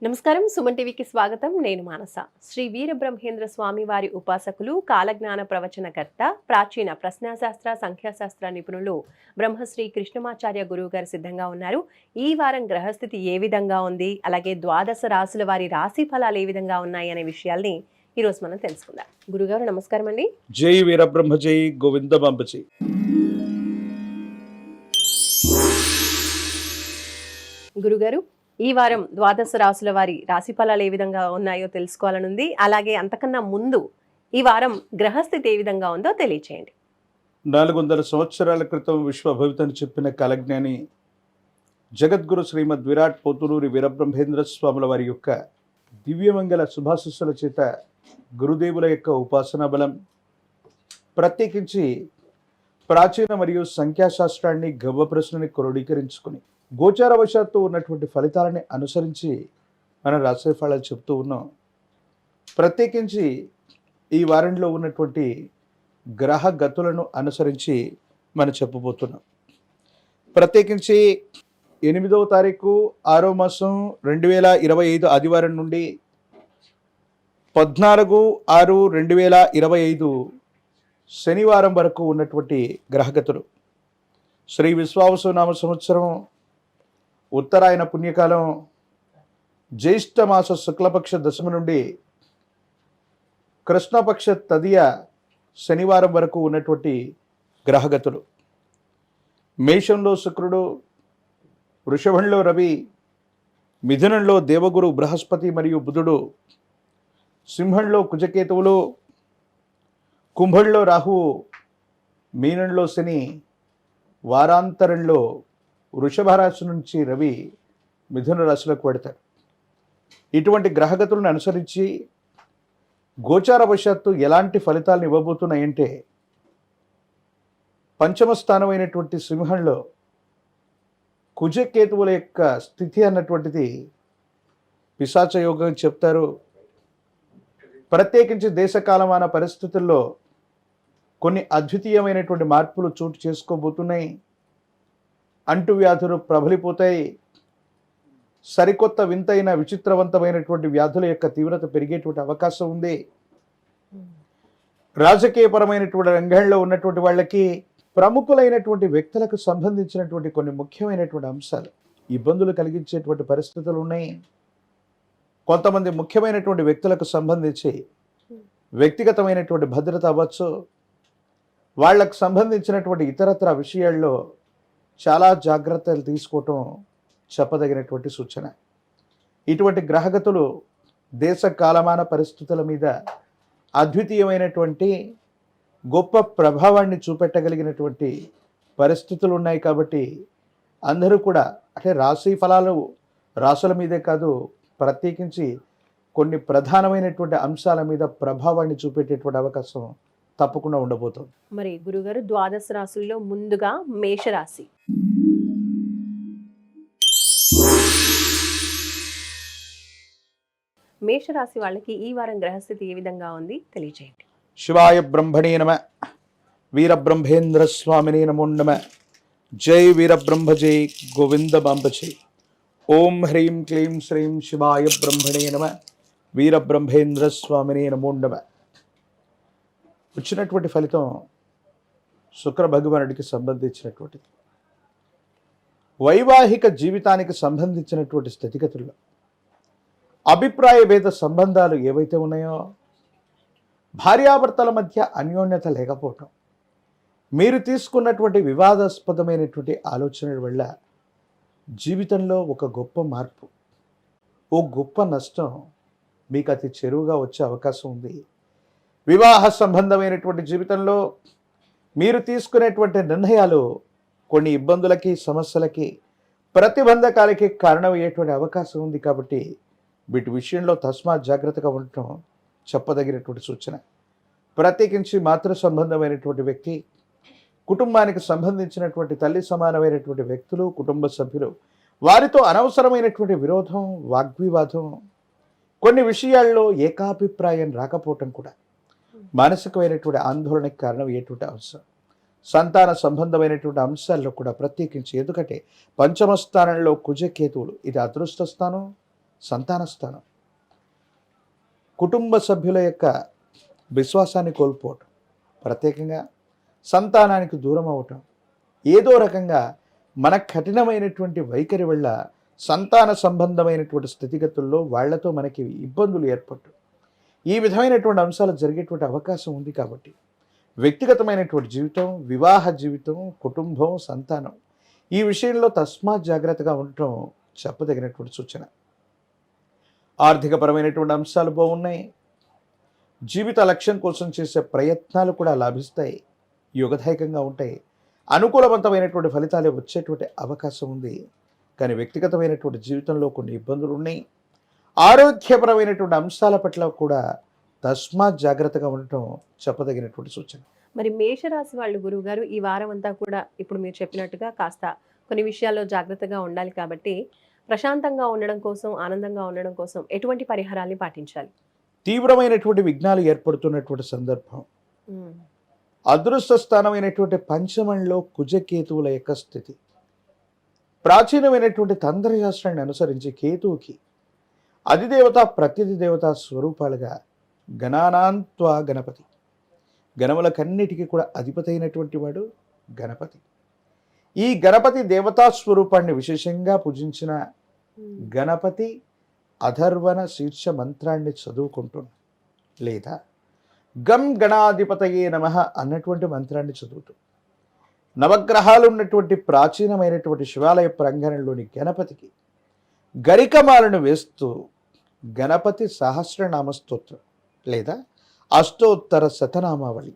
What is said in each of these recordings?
నమస్కారం. సుమన్ టీవీకి స్వాగతం. నేను మానస. శ్రీ వీరబ్రహ్మేంద్ర స్వామి వారి ఉపాసకులు, కాలజ్ఞాన ప్రవచనకర్త, ప్రాచీన ప్రశ్నాశాస్త్ర సంఖ్యాశాస్త్ర నిపుణులు బ్రహ్మశ్రీ కృష్ణమాచార్య గురువు గారు సిద్ధంగా ఉన్నారు. ఈ వారం గ్రహస్థితి ఏ విధంగా ఉంది, అలాగే ద్వాదశ రాశుల వారి రాశి ఫలాలు ఏ విధంగా ఉన్నాయి అనే విషయాల్ని ఈ రోజు మనం తెలుసుకుందాం. గురుగారు నమస్కారం అండి. జై వీరబ్రహ్మ జై గోవిందమాంబ జై. గురుగారు, ఈ వారం ద్వాదశ రాశుల వారి రాశి ఫలాలు ఏ విధంగా ఉన్నాయో తెలుసుకోవాలనుంది. అలాగే అంతకన్నా ముందు ఈ వారం గ్రహస్థితి ఏ విధంగా ఉందో తెలియచేయండి. 400 సంవత్సరాల క్రితం విశ్వభవితని చెప్పిన కాలజ్ఞాని జగద్గురు శ్రీమద్ విరాట్ పోతులూరి వీరబ్రహ్మేంద్ర స్వాముల వారి యొక్క దివ్యమంగళ శుభాశిస్సుల చేత గురుదేవుల యొక్క ఉపాసనా బలం, ప్రత్యేకించి ప్రాచీన మరియు సంఖ్యాశాస్త్రాన్ని గవ్వ ప్రశ్నని క్రోడీకరించుకుని గోచారవశాత్తు ఉన్నటువంటి ఫలితాలని అనుసరించి మనం రాశి ఫలాలు చెప్తూ ఉన్నాం. ప్రత్యేకించి ఈ వారంలో ఉన్నటువంటి గ్రహ గతులను అనుసరించి మనం చెప్పబోతున్నాం. ప్రత్యేకించి 8వ తారీఖు 6వ మాసం 2025 ఆదివారం నుండి 14/6/2025 శనివారం వరకు ఉన్నటువంటి గ్రహగతులు. శ్రీ విశ్వావసునామ సంవత్సరం, ఉత్తరాయణ పుణ్యకాలం, జ్యేష్ఠ మాస శుక్లపక్ష దశమి నుండి కృష్ణపక్ష తదియ శనివారం వరకు ఉన్నటువంటి గ్రహగతులు. మేషంలో శుక్రుడు, వృషభంలో రవి, మిథునంలో దేవగురు బృహస్పతి మరియు బుధుడు, సింహంలో కుజకేతువులు, కుంభంలో రాహువు, మీనంలో శని, వారాంతరంలో వృషభ రాశి నుంచి రవి మిథున రాశిలోకి పెడతారు. ఇటువంటి గ్రహగతులను అనుసరించి గోచారవశాత్తు ఎలాంటి ఫలితాలను ఇవ్వబోతున్నాయంటే, పంచమ స్థానమైనటువంటి సింహంలో కుజకేతువుల యొక్క స్థితి అన్నటువంటిది పిశాచ యోగం చెప్తారు. ప్రత్యేకించి దేశకాలమాన పరిస్థితుల్లో కొన్ని అద్వితీయమైనటువంటి మార్పులు చోటు చేసుకోబోతున్నాయి. అంటువ్యాధులు ప్రబలిపోతాయి. సరికొత్త వింతైన విచిత్రవంతమైనటువంటి వ్యాధుల యొక్క తీవ్రత పెరిగేటువంటి అవకాశం ఉంది. రాజకీయపరమైనటువంటి రంగంలో ఉన్నటువంటి వాళ్ళకి, ప్రముఖులైనటువంటి వ్యక్తులకు సంబంధించినటువంటి కొన్ని ముఖ్యమైనటువంటి అంశాలు ఇబ్బందులు కలిగించేటువంటి పరిస్థితులు ఉన్నాయి. కొంతమంది ముఖ్యమైనటువంటి వ్యక్తులకు సంబంధించి వ్యక్తిగతమైనటువంటి భద్రత అవ్వచ్చు, వాళ్ళకు సంబంధించినటువంటి ఇతరత్ర విషయాల్లో చాలా జాగ్రత్తలు తీసుకోవటం చెప్పదగినటువంటి సూచన. ఇటువంటి గ్రహగతులు దేశ కాలమాన పరిస్థితుల మీద అద్వితీయమైనటువంటి గొప్ప ప్రభావాన్ని చూపెట్టగలిగినటువంటి పరిస్థితులు ఉన్నాయి. కాబట్టి అందరూ కూడా, అంటే రాశి ఫలాలు రాశుల మీదే కాదు, ప్రత్యేకించి కొన్ని ప్రధానమైనటువంటి అంశాల మీద ప్రభావాన్ని చూపెట్టేటువంటి అవకాశం తప్పకుండా ఉండబోతుంది. మరి గురుగారు, ద్వాదశ రాశుల్లో ముందుగా మేషరాశి. మేషరాశి వాళ్ళకి ఈ వారం గ్రహస్థితి ఏ విధంగా ఉంది తెలియజేయండి. శివాయ బ్రహ్మణే నమ, వీరబ్రహ్మేంద్ర స్వామినే నమో నమ. జై వీరబ్రహ్మ జై గోవిందమాంబ జై. ఓం హ్రీం క్లీం శ్రీం శివాయ బ్రహ్మణే నమ, వీరబ్రహ్మేంద్ర స్వామినే నమో నమ. వచ్చినటువంటి ఫలితం శుక్ర భగవానుడికి సంబంధించినటువంటిది. వైవాహిక జీవితానికి సంబంధించినటువంటి స్థితిగతుల్లో అభిప్రాయ భేద సంబంధాలు ఏవైతే ఉన్నాయో, భార్యాభర్తల మధ్య అన్యోన్యత లేకపోవటం, మీరు తీసుకున్నటువంటి వివాదాస్పదమైనటువంటి ఆలోచనల వల్ల జీవితంలో ఒక గొప్ప మార్పు, ఓ గొప్ప నష్టం మీకు అతి చెరువుగా వచ్చే అవకాశం ఉంది. వివాహ సంబంధమైనటువంటి జీవితంలో మీరు తీసుకునేటువంటి నిర్ణయాలు కొన్ని ఇబ్బందులకి, సమస్యలకి, ప్రతిబంధకాలకి కారణమయ్యేటువంటి అవకాశం ఉంది. కాబట్టి వీటి విషయంలో తస్మాత్ జాగ్రత్తగా ఉండటం చెప్పదగినటువంటి సూచన. ప్రత్యేకించి మాతృ సంబంధమైనటువంటి వ్యక్తి, కుటుంబానికి సంబంధించినటువంటి తల్లి సమానమైనటువంటి వ్యక్తులు, కుటుంబ సభ్యులు, వారితో అనవసరమైనటువంటి విరోధం, వాగ్వివాదం, కొన్ని విషయాల్లో ఏకాభిప్రాయం రాకపోవటం కూడా మానసికమైనటువంటి ఆందోళనకు కారణం అయ్యేటువంటి అంశం. సంతాన సంబంధమైనటువంటి అంశాల్లో కూడా ప్రత్యేకించి, ఎందుకంటే పంచమ స్థానంలో కుజకేతువులు, ఇది అదృష్ట స్థానం, సంతాన స్థానం. కుటుంబ సభ్యుల యొక్క విశ్వాసాన్ని కోల్పోవటం, ప్రత్యేకంగా సంతానానికి దూరం అవటం, ఏదో రకంగా మన కఠినమైనటువంటి వైఖరి వల్ల సంతాన సంబంధమైనటువంటి స్థితిగతుల్లో వాళ్లతో మనకి ఇబ్బందులు ఏర్పడటం, ఈ విధమైనటువంటి అంశాలు జరిగేటువంటి అవకాశం ఉంది. కాబట్టి వ్యక్తిగతమైనటువంటి జీవితం, వివాహ జీవితం, కుటుంబం, సంతానం, ఈ విషయంలో తస్మాత్ జాగ్రత్తగా ఉండటం చెప్పదగినటువంటి సూచన. ఆర్థికపరమైనటువంటి అంశాలు బాగున్నాయి. జీవిత లక్ష్యం కోసం చేసే ప్రయత్నాలు కూడా లాభిస్తాయి, యోగదాయకంగా ఉంటాయి. అనుకూలవంతమైనటువంటి ఫలితాలే వచ్చేటువంటి అవకాశం ఉంది. కానీ వ్యక్తిగతమైనటువంటి జీవితంలో కొన్ని ఇబ్బందులు ఉన్నాయి. ఆరోగ్యపరమైనటువంటి అంశాల పట్ల కూడా తస్మాత్ జాగ్రత్తగా ఉండటం చెప్పదగినటువంటి సూచన. మరి మేషరాశి వాళ్ళు గురువుగారు ఈ వారం అంతా కూడా ఇప్పుడు మీరు చెప్పినట్టుగా కాస్త కొన్ని విషయాల్లో జాగ్రత్తగా ఉండాలి. కాబట్టి ప్రశాంతంగా ఉండడం కోసం, ఆనందంగా ఉండడం కోసం ఎటువంటి పరిహారాన్ని పాటించాలి? తీవ్రమైనటువంటి విఘ్నాలు ఏర్పడుతున్నటువంటి సందర్భం, అదృష్ట స్థానమైనటువంటి పంచమంలో కుజకేతువుల యొక్క స్థితి, ప్రాచీనమైనటువంటి తంత్రశాస్త్రాన్ని అనుసరించి కేతువుకి అధిదేవత ప్రత్యధి దేవతా స్వరూపాలుగా గణానాంత్వ గణపతి, గణములకన్నిటికీ కూడా అధిపతి అయినటువంటి వాడు గణపతి. ఈ గణపతి దేవతా స్వరూపాన్ని విశేషంగా పూజించిన గణపతి అధర్వణ శీర్ష మంత్రాన్ని చదువుకుంటున్నా, లేదా గం గణాధిపతయే నమః అన్నటువంటి మంత్రాన్ని చదువుతూ నవగ్రహాలు ఉన్నటువంటి ప్రాచీనమైనటువంటి శివాలయ ప్రాంగణంలోని గణపతికి గరికమాలను వేస్తూ గణపతి సహస్రనామ స్తోత్రం లేదా అష్టోత్తర శతనామావళి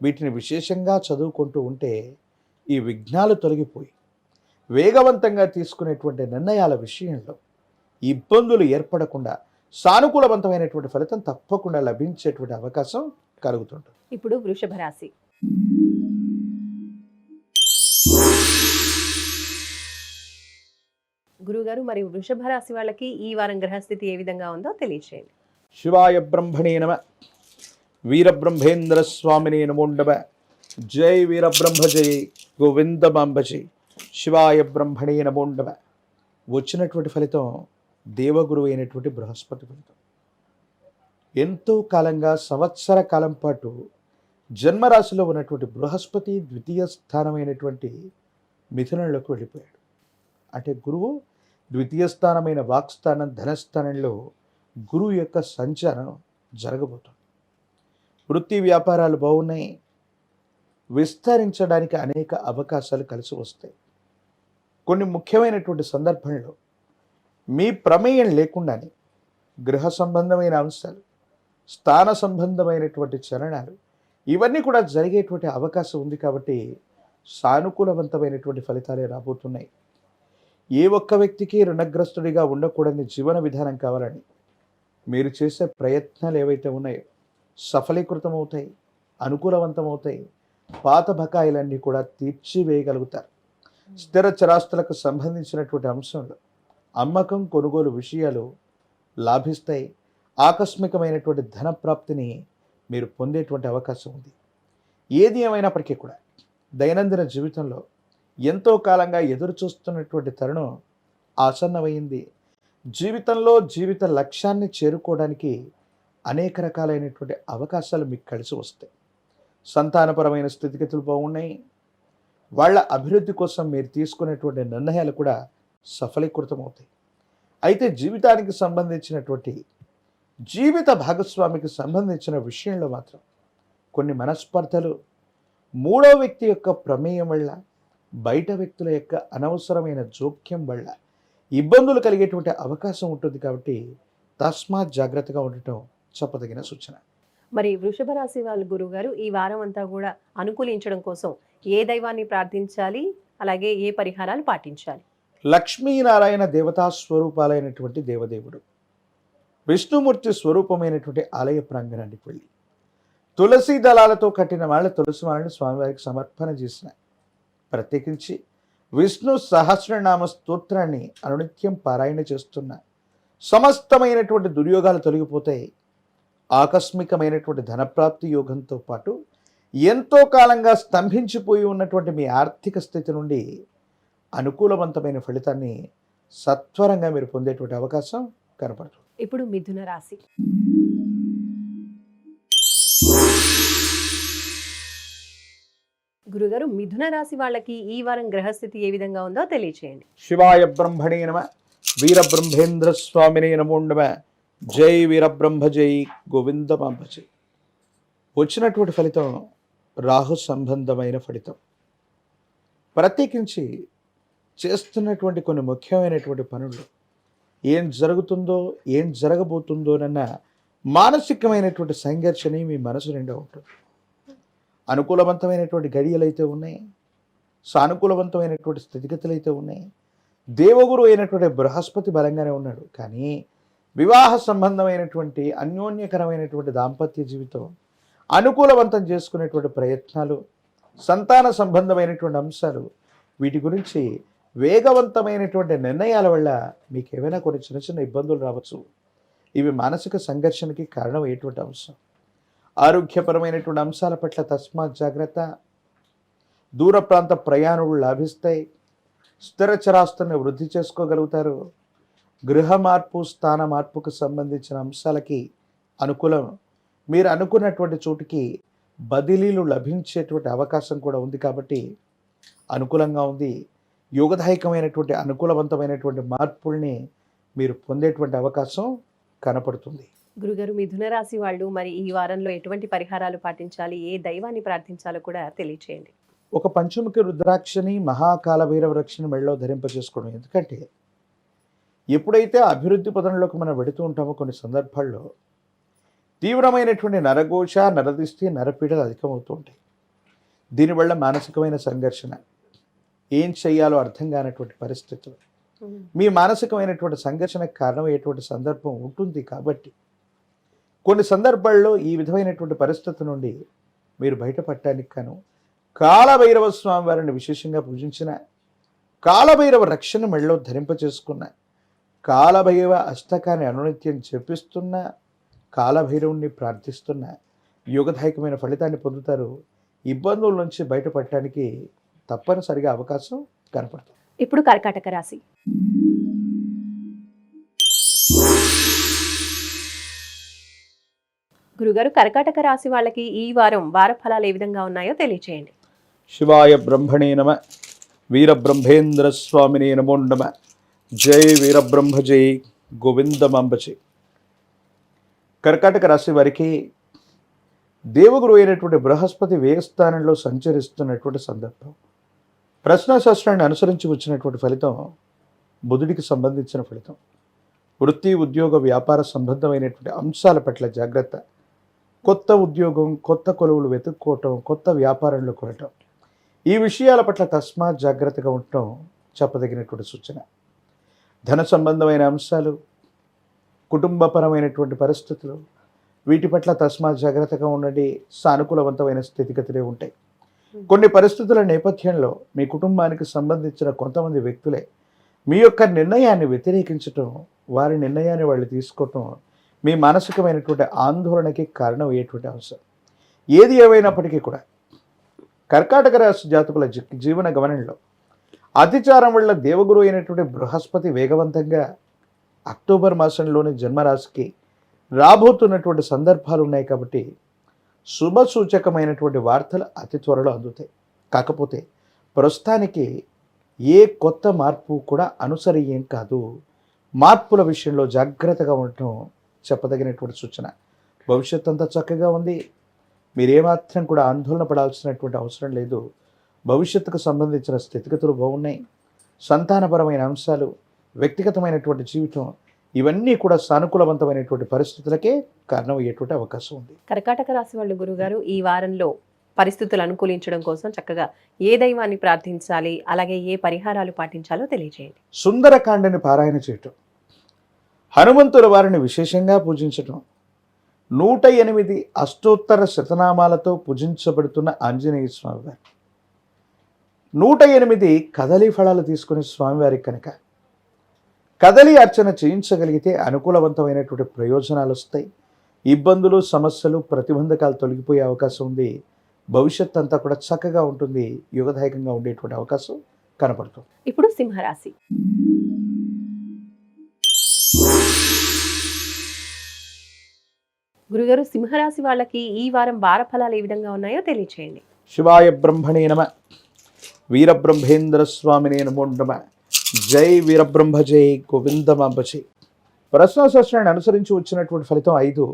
వీటిని విశేషంగా చదువుకుంటూ ఉంటే ఈ విఘ్నాలు తొలగిపోయి వేగవంతంగా తీసుకునేటువంటి నిర్ణయాల విషయంలో ఇబ్బందులు ఏర్పడకుండా సానుకూలవంతమైనటువంటి ఫలితం తప్పకుండా లభించేటువంటి అవకాశం కలుగుతుంటుంది. ఇప్పుడు వృషభ రాశి. గురుగారు, మరి వృషభ రాశి వాళ్ళకి ఈ వారం గ్రహస్థితి ఏ విధంగా ఉందో తెలియచేయండి. శివాయ బ్రహ్మణే నమ, వీరబ్రహ్మేంద్ర స్వామినే నమో నమ. జై వీరబ్రహ్మ జై గోవిందమాంబ జై. శివాయ బ్రహ్మణే నమో నమ. వచ్చినటువంటి ఫలితం దేవగురు అయినటువంటి బృహస్పతి ఫలితం. ఎంతో కాలంగా సంవత్సర కాలం పాటు జన్మరాశిలో ఉన్నటువంటి బృహస్పతి ద్వితీయ స్థానమైనటువంటి మిథునంలోకి వెళ్ళిపోయాడు. అంటే గురువు ద్వితీయ స్థానమైన వాక్స్థానం, ధనస్థానంలో గురువు యొక్క సంచారం జరగబోతుంది. వృత్తి వ్యాపారాలు బాగున్నాయి, విస్తరించడానికి అనేక అవకాశాలు కలిసి వస్తాయి. కొన్ని ముఖ్యమైనటువంటి సందర్భంలో మీ ప్రమేయం లేకుండానే గృహ సంబంధమైన అంశాలు, స్థాన సంబంధమైనటువంటి చలనాలు ఇవన్నీ కూడా జరిగేటువంటి అవకాశం ఉంది. కాబట్టి సానుకూలవంతమైనటువంటి ఫలితాలే రాబోతున్నాయి. ఏ ఒక్క వ్యక్తికి రుణగ్రస్తుడిగా ఉండకూడని జీవన విధానం కావాలని మీరు చేసే ప్రయత్నాలు ఏవైతే ఉన్నాయో సఫలీకృతమవుతాయి, అనుకూలవంతమవుతాయి. పాత బకాయిలన్నీ కూడా తీర్చివేయగలుగుతారు. స్థిర చరాస్తులకు సంబంధించినటువంటి అంశంలో అమ్మకం, కొనుగోలు విషయాలు లాభిస్తాయి. ఆకస్మికమైనటువంటి ధన ప్రాప్తిని మీరు పొందేటువంటి అవకాశం ఉంది. ఏది ఏమైనప్పటికీ కూడా దైనందిన జీవితంలో ఎంతో కాలంగా ఎదురు చూస్తున్నటువంటి తరుణం ఆసన్నమైంది. జీవితంలో జీవిత లక్ష్యాన్ని చేరుకోవడానికి అనేక రకాలైనటువంటి అవకాశాలు మీకు కలిసి వస్తాయి. సంతానపరమైన స్థితిగతులు బాగున్నాయి. వాళ్ళ అభివృద్ధి కోసం మీరు తీసుకునేటువంటి నిర్ణయాలు కూడా సఫలీకృతమవుతాయి. అయితే జీవితానికి సంబంధించినటువంటి జీవిత భాగస్వామికి సంబంధించిన విషయంలో మాత్రం కొన్ని మనస్పర్ధలు, మూడో వ్యక్తి యొక్క ప్రమేయం వల్ల, బయట వ్యక్తుల యొక్క అనవసరమైన జోక్యం వల్ల ఇబ్బందులు కలిగేటువంటి అవకాశం ఉంటుంది. కాబట్టి తస్మాత్ జాగ్రత్తగా ఉండటం చెప్పదగిన సూచన. మరి వృషభ రాశి వాళ్ళు గురువుగారు ఈ వారం అంతా కూడా అనుకూలించడం కోసం ఏ దైవాన్ని ప్రార్థించాలి, అలాగే ఏ పరిహారాలు పాటించాలి? లక్ష్మీనారాయణ దేవతా స్వరూపాలైనటువంటి దేవదేవుడు, విష్ణుమూర్తి స్వరూపమైనటువంటి ఆలయ ప్రాంగణానికి వెళ్ళి తులసి దళాలతో కట్టిన వాళ్ళ తులసి మాలను స్వామివారికి సమర్పణ చేసిన, ప్రత్యేకించి విష్ణు సహస్రనామ స్తోత్రాన్ని అనునిత్యం పారాయణ చేస్తున్న సమస్తమైనటువంటి దుర్యోగాలు తొలగిపోతాయి. ఆకస్మికమైనటువంటి ధనప్రాప్తి యోగంతో పాటు ఎంతో కాలంగా స్తంభించిపోయి ఉన్నటువంటి మీ ఆర్థిక స్థితి నుండి అనుకూలవంతమైన ఫలితాన్ని సత్వరంగా మీరు పొందేటువంటి అవకాశం కనపడుతుంది. ఇప్పుడు మిథున రాశి. గురుగారు, మిథున రాశి వాళ్ళకి ఈ వారం గ్రహస్థితి ఏ విధంగా ఉందో తెలియచేయండి. శివాయ బ్రహ్మణే నమ, వీరబ్రహ్మేంద్ర స్వామినే నమో నమ. జై వీరబ్రహ్మ జై గోవిందమాంబ జై. వచ్చినటువంటి ఫలితం రాహు సంబంధమైన ఫలితం. ప్రత్యేకించి చేస్తున్నటువంటి కొన్ని ముఖ్యమైనటువంటి పనులు ఏం జరుగుతుందో ఏం జరగబోతుందోనన్న మానసికమైనటువంటి సంఘర్షణ మీ మనసు నిండా ఉంటుంది. అనుకూలవంతమైనటువంటి గడియలు అయితే ఉన్నాయి, సానుకూలవంతమైనటువంటి స్థితిగతులు అయితే ఉన్నాయి. దేవగురు అయినటువంటి బృహస్పతి బలంగానే ఉన్నాడు. కానీ వివాహ సంబంధమైనటువంటి అన్యోన్యకరమైనటువంటి దాంపత్య జీవితం, అనుకూలవంతం చేసుకునేటువంటి ప్రయత్నాలు, సంతాన సంబంధమైనటువంటి అంశాలు, వీటి గురించి వేగవంతమైనటువంటి నిర్ణయాల వల్ల మీకు ఏమైనా కొన్ని చిన్న చిన్న ఇబ్బందులు రావచ్చు. ఇవి మానసిక సంఘర్షణకి కారణమయ్యేటువంటి అంశం. ఆరోగ్యపరమైనటువంటి అంశాల పట్ల తస్మాత్ జాగ్రత్త. దూర ప్రాంత ప్రయాణాలు లాభిస్తాయి. స్థిర చరాస్తుల్ని వృద్ధి చేసుకోగలుగుతారు. గృహ మార్పు, స్థాన మార్పుకు సంబంధించిన అంశాలకి అనుకూలం. మీరు అనుకున్నటువంటి చోటుకి బదిలీలు లభించేటువంటి అవకాశం కూడా ఉంది కాబట్టి అనుకూలంగా ఉంది. యోగదాయకమైనటువంటి అనుకూలవంతమైనటువంటి మార్పుల్ని మీరు పొందేటువంటి అవకాశం కనపడుతుంది. గురుగారు, మిథున రాశి వాళ్ళు మరి ఈ వారంలో ఎటువంటి పరిహారాలు పాటించాలి, ఏ దైవాన్ని ప్రార్థించాలో కూడా తెలియచేయండి. ఒక పంచముఖి రుద్రాక్షని, మహాకాల భైరవ రక్షని మెడలో ధరింపజేసుకోవడం. ఎందుకంటే ఎప్పుడైతే అభివృద్ధి పదంలోకి మనం వెడుతూ ఉంటామో కొన్ని సందర్భాల్లో తీవ్రమైనటువంటి నరఘోష, నరదిష్టి, నరపీడలు అధికమవుతూ ఉంటాయి. దీనివల్ల మానసికమైన సంఘర్షణ, ఏం చెయ్యాలో అర్థం కానటువంటి పరిస్థితులు, మీ మానసికమైనటువంటి సంఘర్షణకు కారణమయ్యేటువంటి సందర్భం ఉంటుంది. కాబట్టి కొన్ని సందర్భాల్లో ఈ విధమైనటువంటి పరిస్థితి నుండి మీరు బయటపడటానికి గాను కాలభైరవ స్వామి వారిని విశేషంగా పూజించిన, కాలభైరవ రక్షణ మెడలో ధరింపచేసుకున్న, కాలభైరవ అష్టకాన్ని అనునిత్యం జపిస్తున్న, కాలభైరవుణ్ణి ప్రార్థిస్తున్న యోగదాయకమైన ఫలితాన్ని పొందుతారు. ఇబ్బందుల నుంచి బయటపడటానికి తప్పనిసరిగా అవకాశం కనపడుతుంది. ఇప్పుడు కర్కాటక రాశి. గురుగారు, కర్కాటక రాశి వాళ్ళకి ఈ వారం వార ఫలాలు ఏ విధంగా ఉన్నాయో తెలియచేయండి. శివాయ బ్రహ్మణే నమ, వీరబ్రహ్మేంద్ర స్వామినే నమో నమ. జై వీరబ్రహ్మ జై గోవిందమాంబ జై. కర్కాటక రాశి వారికి దేవగురు అయినటువంటి బృహస్పతి వ్యయస్థానంలో సంచరిస్తున్నటువంటి సందర్భం. ప్రశ్నాశాస్త్రాన్ని అనుసరించి వచ్చినటువంటి ఫలితం బుధుడికి సంబంధించిన ఫలితం. వృత్తి, ఉద్యోగ, వ్యాపార సంబంధమైనటువంటి అంశాల పట్ల జాగ్రత్త. కొత్త ఉద్యోగం, కొత్త కొలువులు వెతుక్కోవటం, కొత్త వ్యాపారంలో కొనటం, ఈ విషయాల పట్ల తస్మాత్ జాగ్రత్తగా ఉండటం చెప్పదగినటువంటి సూచన. ధన సంబంధమైన అంశాలు, కుటుంబపరమైనటువంటి పరిస్థితులు, వీటి పట్ల తస్మాత్ జాగ్రత్తగా ఉండండి. సానుకూలవంతమైన స్థితిగతులే ఉంటాయి. కొన్ని పరిస్థితుల నేపథ్యంలో మీ కుటుంబానికి సంబంధించిన కొంతమంది వ్యక్తులే మీ యొక్క నిర్ణయాన్ని వ్యతిరేకించటం, వారి నిర్ణయాన్ని వాళ్ళు తీసుకోవటం మీ మానసికమైనటువంటి ఆందోళనకి కారణమయ్యేటువంటి అంశం. ఏది ఏమైనప్పటికీ కూడా కర్కాటక రాశి జాతకుల జీవన గమనంలో అతిచారం వల్ల దేవగురు అయినటువంటి బృహస్పతి వేగవంతంగా అక్టోబర్ మాసంలోని జన్మరాశికి రాబోతున్నటువంటి సందర్భాలు ఉన్నాయి. కాబట్టి శుభసూచకమైనటువంటి వార్తలు అతి త్వరలో అందుతాయి. కాకపోతే ప్రస్తుతానికి ఏ కొత్త మార్పు కూడా అనుసరయ్యేం కాదు. మార్పుల విషయంలో జాగ్రత్తగా ఉండటం చెప్పదగినటువంటి సూచన. భవిష్యత్ అంతా చక్కగా ఉంది. మీరేమాత్రం కూడా ఆందోళన పడాల్సినటువంటి అవసరం లేదు. భవిష్యత్తుకు సంబంధించిన స్థితిగతులు బాగున్నాయి. సంతానపరమైన అంశాలు, వ్యక్తిగతమైనటువంటి జీవితం, ఇవన్నీ కూడా సానుకూలవంతమైనటువంటి పరిస్థితులకే కారణమయ్యేటువంటి అవకాశం ఉంది. కర్కాటక రాశి వాళ్ళు గురుగారు ఈ వారంలో పరిస్థితులు అనుకూలించడం కోసం చక్కగా ఏ దైవాన్ని ప్రార్థించాలి, అలాగే ఏ పరిహారాలు పాటించాలో తెలియజేయండి. సుందరకాండని పారాయణ చేయటం, హనుమంతుల వారిని విశేషంగా పూజించటం, 108 అష్టోత్తర శతనామాలతో పూజించబడుతున్న ఆంజనేయ స్వామివారి, 108 కదలీ ఫలాలు తీసుకునే స్వామివారికి కనుక కదలీ అర్చన చేయించగలిగితే అనుకూలవంతమైనటువంటి ప్రయోజనాలు వస్తాయి. ఇబ్బందులు, సమస్యలు, ప్రతిబంధకాలు తొలగిపోయే అవకాశం ఉంది. భవిష్యత్ అంతా కూడా చక్కగా ఉంటుంది. యుగదాయకంగా ఉండేటువంటి అవకాశం కనపడుతుంది. ఇప్పుడు సింహరాశి. గురుగారు, సింహరాశి వాళ్ళకి ఈ వారం వార ఫలాలు ఏ విధంగా ఉన్నాయో తెలియచేయండి. శివాయ బ్రహ్మణే నమ. వీరబ్రహ్మేంద్ర స్వామినే నమో నమ. జై వీరబ్రహ్మ జై గోవిందమాంబ జై. ప్రశ్నాశాస్త్రాన్ని అనుసరించి వచ్చినటువంటి ఫలితం 5.